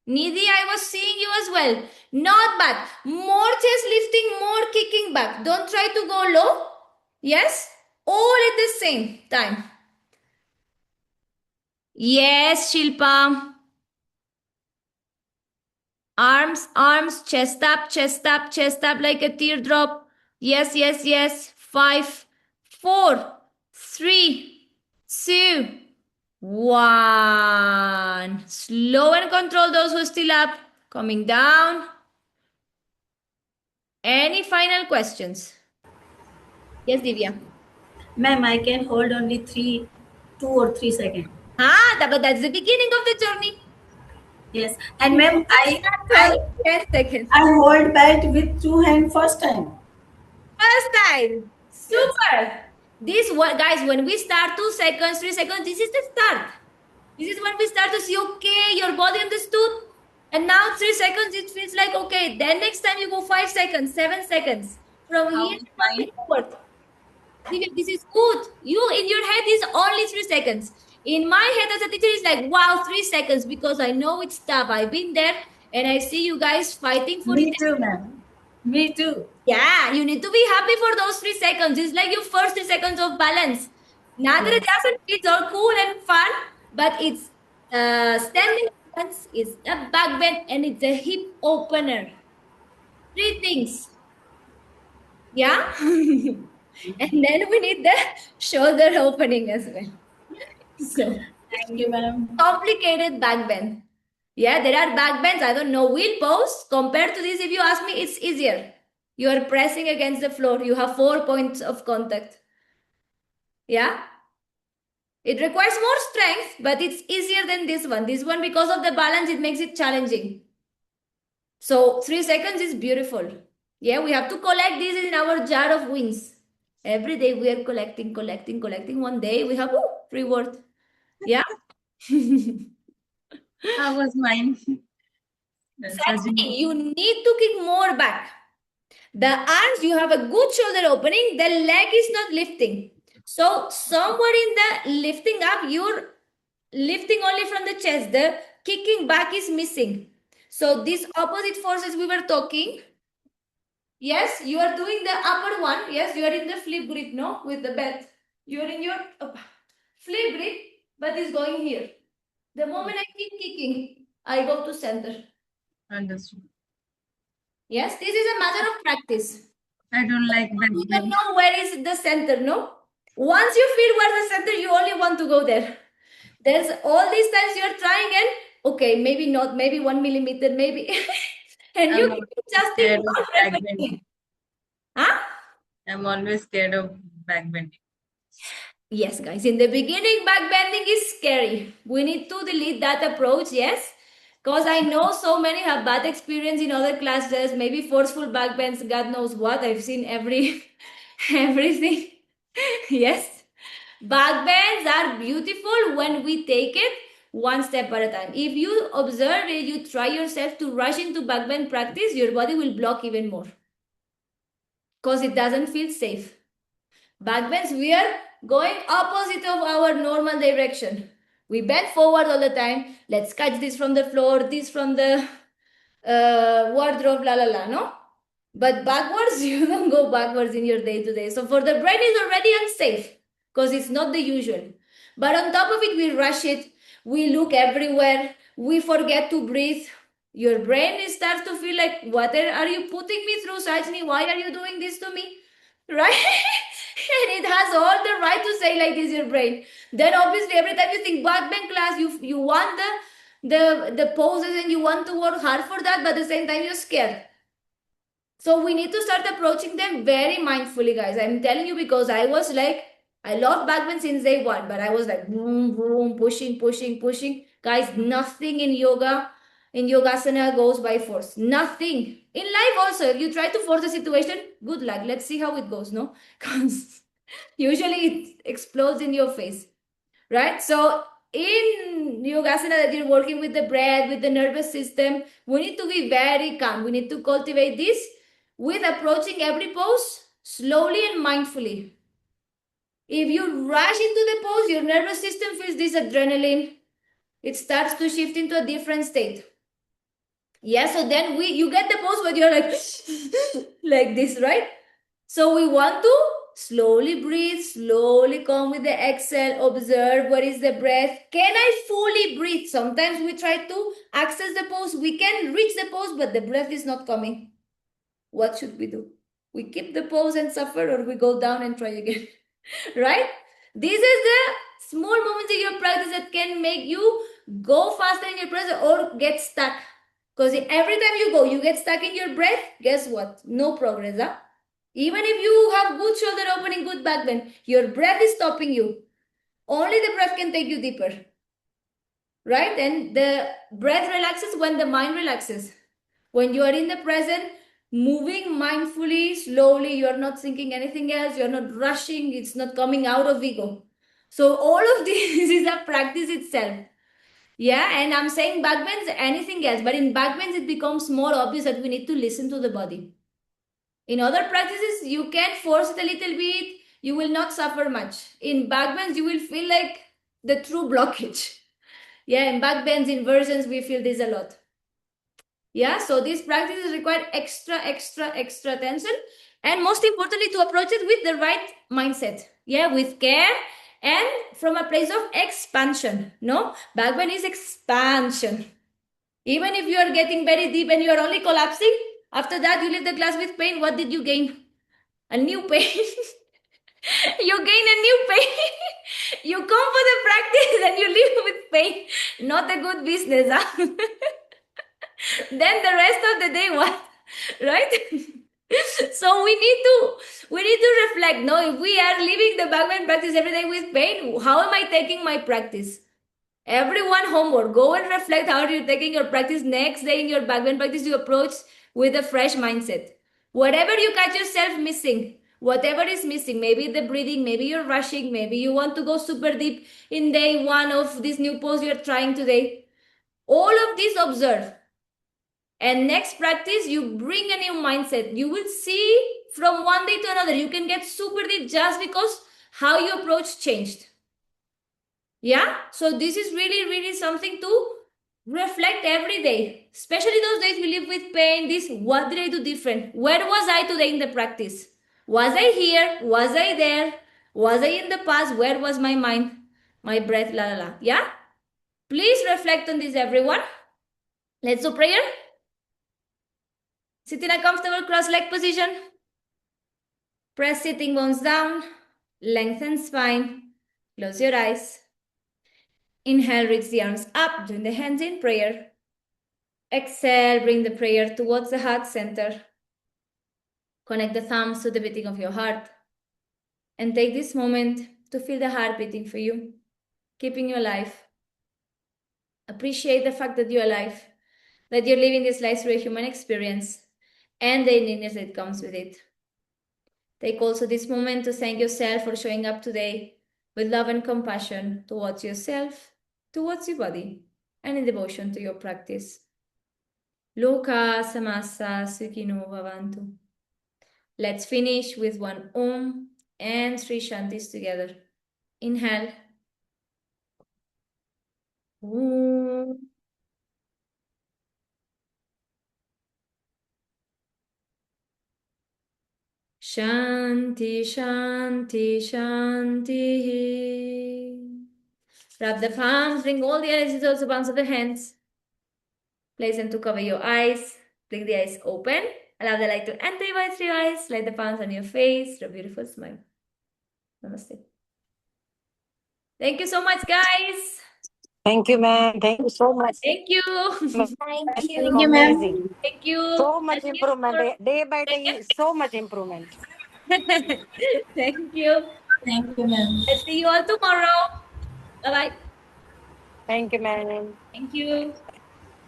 Nidhi, I was seeing you as well. Not bad. More chest lifting, more kicking back. Don't try to go low. Yes? All at the same time. Yes, Shilpa. Arms, chest up like a teardrop. Yes. 5, 4, 3, 2, 1. Slow and control those who are still up. Coming down. Any final questions? Yes, Divya. Ma'am, I can hold only 2 or 3 seconds. But that's the beginning of the journey. Yes. And ma'am, I 10 seconds. I hold bat with 2 hands first time. First time. Super. This what guys, when we start 2 seconds, 3 seconds, this is the start. This is when we start to see, okay, your body understood. And now 3 seconds, it feels like, okay, then next time you go 5 seconds, 7 seconds. From How here is mine? forward. Divya, this is good. You in your head is only 3 seconds. In my head as a teacher, it's like, wow, 3 seconds, because I know it's tough. I've been there and I see you guys fighting for Me it. too, ma'am. Me too. Yeah, you need to be happy for those 3 seconds. It's like your first 3 seconds of balance. Neither it Yes. doesn't, it's all cool and fun, but it's standing balance, is a back bend, and it's a hip opener. 3 things. Yeah? And then we need the shoulder opening as well. So Thank you, ma'am. complicated back bend. Yeah, there are back bends. I don't know. Wheel pose compared to this, if you ask me, it's easier. You are pressing against the floor. You have 4 points of contact. Yeah. It requires more strength, but it's easier than this one. This one, because of the balance, it makes it challenging. So 3 seconds is beautiful. Yeah, we have to collect this in our jar of wins. Every day we are collecting. One day we have reward. Yeah. How was mine? Exactly. You need to kick more back. The arms, you have a good shoulder opening. The leg is not lifting. So somewhere in the lifting up, you're lifting only from the chest. The kicking back is missing. So these opposite forces we were talking. Yes, you are doing the upper one. Yes, you are in the flip grip, no? With the belt. You are in your flip grip, but it's going here. The moment I keep kicking, I go to center. Understood. Yes, this is a matter of practice. I don't like You back don't bend. know where is the center, no? Once you feel where the center, you only want to go there. There's all these times you're trying and okay, maybe not, maybe 1 millimeter, maybe. And you I'm keep always adjusting scared of one back repetition. bending. Huh? I'm always scared of back bending. Yes, guys. In the beginning, back bending is scary. We need to delete that approach, yes? Because I know so many have bad experience in other classes, maybe forceful back bends, God knows what. I've seen everything. Yes. Back bends are beautiful when we take it one step at a time. If you observe it, you try yourself to rush into back bend practice, your body will block even more. Because it doesn't feel safe. Back bends, we are going opposite of our normal direction. We bend forward all the time. Let's catch this from the floor, this from the wardrobe, la la la, no? But backwards, you don't go backwards in your day to day. So for the brain, it's already unsafe because it's not the usual. But on top of it, we rush it. We look everywhere. We forget to breathe. Your brain starts to feel like, what are you putting me through, Sajni? Why are you doing this to me? Right? And it has all the right to say like this, your brain. Then obviously every time you think back bend class, you want the poses and you want to work hard for that, but at the same time you're scared. So we need to start approaching them very mindfully, guys. I'm telling you because I was like, I love back bend since day one, but I was like boom, boom, pushing. Guys, nothing in yoga, in yogasana goes by force. Nothing. In life also, if you try to force a situation, good luck. Let's see how it goes, no? Because usually it explodes in your face, right? So in yogasana that you're working with the breath, with the nervous system, we need to be very calm. We need to cultivate this with approaching every pose slowly and mindfully. If you rush into the pose, your nervous system feels this adrenaline. It starts to shift into a different state. Yeah, so then you get the pose, but you're like, like this, right? So we want to slowly breathe, slowly come with the exhale, observe what is the breath. Can I fully breathe? Sometimes we try to access the pose. We can reach the pose, but the breath is not coming. What should we do? We keep the pose and suffer, or we go down and try again, right? This is the small moments in your practice that can make you go faster in your practice or get stuck. Because every time you go, you get stuck in your breath, guess what? No progress, huh? Even if you have good shoulder opening, good back bend, your breath is stopping you. Only the breath can take you deeper. Right? And the breath relaxes when the mind relaxes. When you are in the present, moving mindfully, slowly, you are not thinking anything else, you're not rushing, it's not coming out of ego. So all of this is a practice itself. Yeah, and I'm saying backbends, anything else, but in backbends it becomes more obvious that we need to listen to the body. In other practices, you can force it a little bit, you will not suffer much. In backbends, you will feel like the true blockage. Yeah, in backbends, inversions, we feel this a lot. Yeah, so these practices require extra attention, and most importantly, to approach it with the right mindset. Yeah, with care and from a place of expansion. No, backbend is expansion. Even if you are getting very deep and you are only collapsing, after that you leave the class with pain. What did you gain? A new pain. You gain a new pain. You come for the practice and you leave with pain. Not a good business, huh? Then the rest of the day, what? Right? So we need to reflect. No, if we are living the backbend practice every day with pain, how am I taking my practice? Everyone homework, go and reflect how you're taking your practice. Next day in your backbend practice, you approach with a fresh mindset. Whatever you catch yourself missing, whatever is missing, maybe the breathing, maybe you're rushing, maybe you want to go super deep in day one of this new pose you're trying today. All of this observe. And next practice, you bring a new mindset. You will see from one day to another, you can get super deep just because how you approach changed. Yeah, so this is really something to reflect every day, especially those days we live with pain. This, what did I do different? Where was I today in the practice? Was I here? Was I there? Was I in the past? Where was my mind, my breath? La la la. Yeah, please reflect on this, everyone. Let's do prayer. Sit in a comfortable cross-leg position. Press sitting bones down, lengthen spine, close your eyes. Inhale, reach the arms up, join the hands in prayer. Exhale, bring the prayer towards the heart center. Connect the thumbs to the beating of your heart. And take this moment to feel the heart beating for you, keeping you alive. Appreciate the fact that you're alive, that you're living this life through a human experience, and the uniqueness that comes with it. Take also this moment to thank yourself for showing up today with love and compassion towards yourself, towards your body, and in devotion to your practice. Loka samasta sukhino bhavantu. Let's finish with one Om and three Shantis together. Inhale. Om. Shanti, Shanti, Shanti. Wrap the palms, bring all the energies towards the palms of the hands. Place them to cover your eyes. Blink the eyes open. Allow the light to enter by through your eyes. Light the palms on your face. A beautiful smile. Namaste. Thank you so much, guys. Thank you, ma'am. Thank you so much. Thank you. Thank you. Thank you, ma'am. Amazing. Thank you. So much Thank you improvement. for- Day by day, so much improvement. Thank you. Thank you, ma'am. I'll see you all tomorrow. Bye-bye. Thank you, ma'am. Thank you.